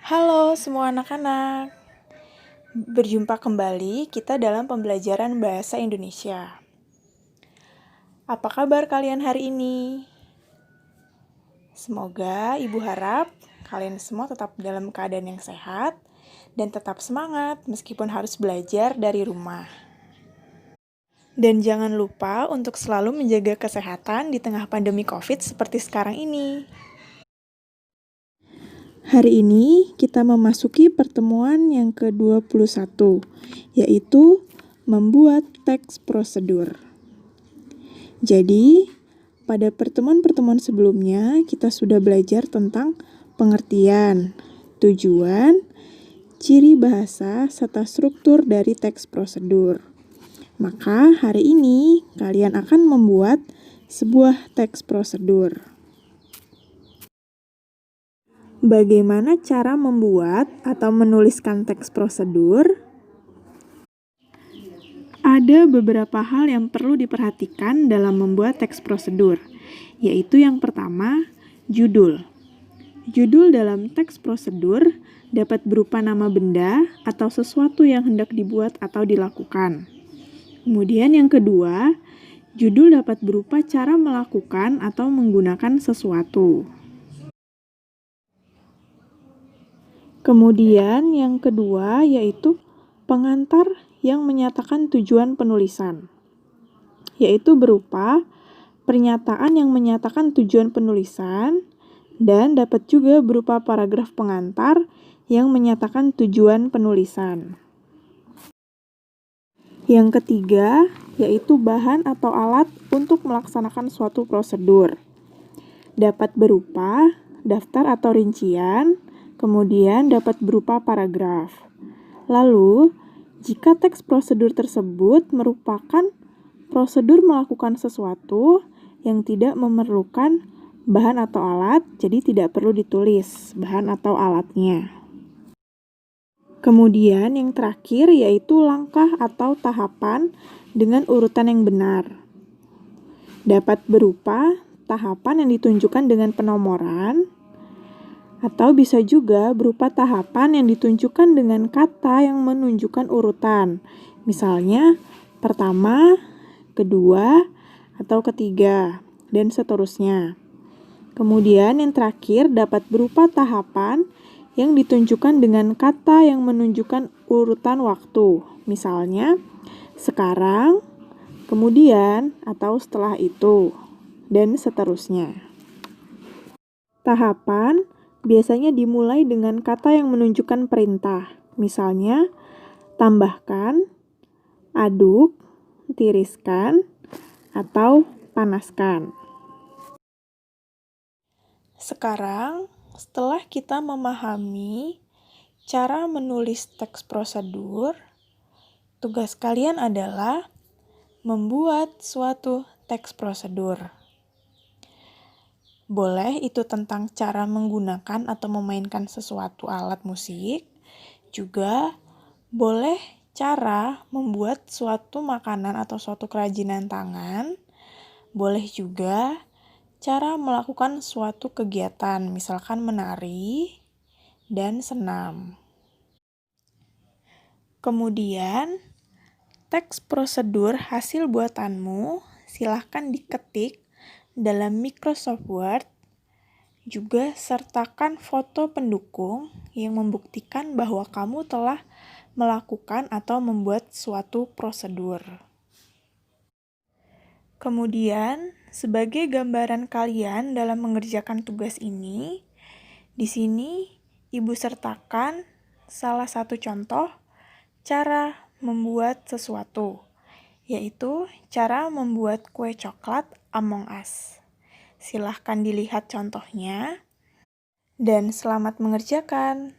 Halo semua anak-anak, berjumpa kembali kita dalam pembelajaran Bahasa Indonesia. Apa kabar kalian hari ini? Semoga Ibu harap kalian semua tetap dalam keadaan yang sehat dan tetap semangat meskipun harus belajar dari rumah. Dan jangan lupa untuk selalu menjaga kesehatan di tengah pandemi COVID seperti sekarang ini. Hari ini kita memasuki pertemuan yang ke-21, yaitu membuat teks prosedur. Jadi, pada pertemuan-pertemuan sebelumnya kita sudah belajar tentang pengertian, tujuan, ciri bahasa, serta struktur dari teks prosedur. Maka hari ini kalian akan membuat sebuah teks prosedur. Bagaimana cara membuat atau menuliskan teks prosedur? Ada beberapa hal yang perlu diperhatikan dalam membuat teks prosedur, yaitu yang pertama, judul. Judul dalam teks prosedur dapat berupa nama benda atau sesuatu yang hendak dibuat atau dilakukan. Kemudian yang kedua, judul dapat berupa cara melakukan atau menggunakan sesuatu. Kemudian yang kedua yaitu pengantar yang menyatakan tujuan penulisan, yaitu berupa pernyataan yang menyatakan tujuan penulisan dan dapat juga berupa paragraf pengantar yang menyatakan tujuan penulisan. Yang ketiga yaitu bahan atau alat untuk melaksanakan suatu prosedur. Dapat berupa daftar atau rincian, kemudian dapat berupa paragraf. Lalu, jika teks prosedur tersebut merupakan prosedur melakukan sesuatu yang tidak memerlukan bahan atau alat, jadi tidak perlu ditulis bahan atau alatnya. Kemudian yang terakhir yaitu langkah atau tahapan dengan urutan yang benar. Dapat berupa tahapan yang ditunjukkan dengan penomoran, atau bisa juga berupa tahapan yang ditunjukkan dengan kata yang menunjukkan urutan. Misalnya, pertama, kedua, atau ketiga, dan seterusnya. Kemudian yang terakhir dapat berupa tahapan yang ditunjukkan dengan kata yang menunjukkan urutan waktu. Misalnya, sekarang, kemudian, atau setelah itu, dan seterusnya. Tahapan biasanya dimulai dengan kata yang menunjukkan perintah. Misalnya, tambahkan, aduk, tiriskan, atau panaskan. Sekarang, setelah kita memahami cara menulis teks prosedur, tugas kalian adalah membuat suatu teks prosedur. Boleh itu tentang cara menggunakan atau memainkan sesuatu alat musik, juga boleh cara membuat suatu makanan atau suatu kerajinan tangan, boleh juga cara melakukan suatu kegiatan, misalkan menari dan senam. Kemudian, teks prosedur hasil buatanmu silahkan diketik dalam Microsoft Word, juga sertakan foto pendukung yang membuktikan bahwa kamu telah melakukan atau membuat suatu prosedur. Kemudian, sebagai gambaran kalian dalam mengerjakan tugas ini, di sini Ibu sertakan salah satu contoh cara membuat sesuatu, yaitu cara membuat kue coklat Among Us. Silahkan dilihat contohnya, dan selamat mengerjakan.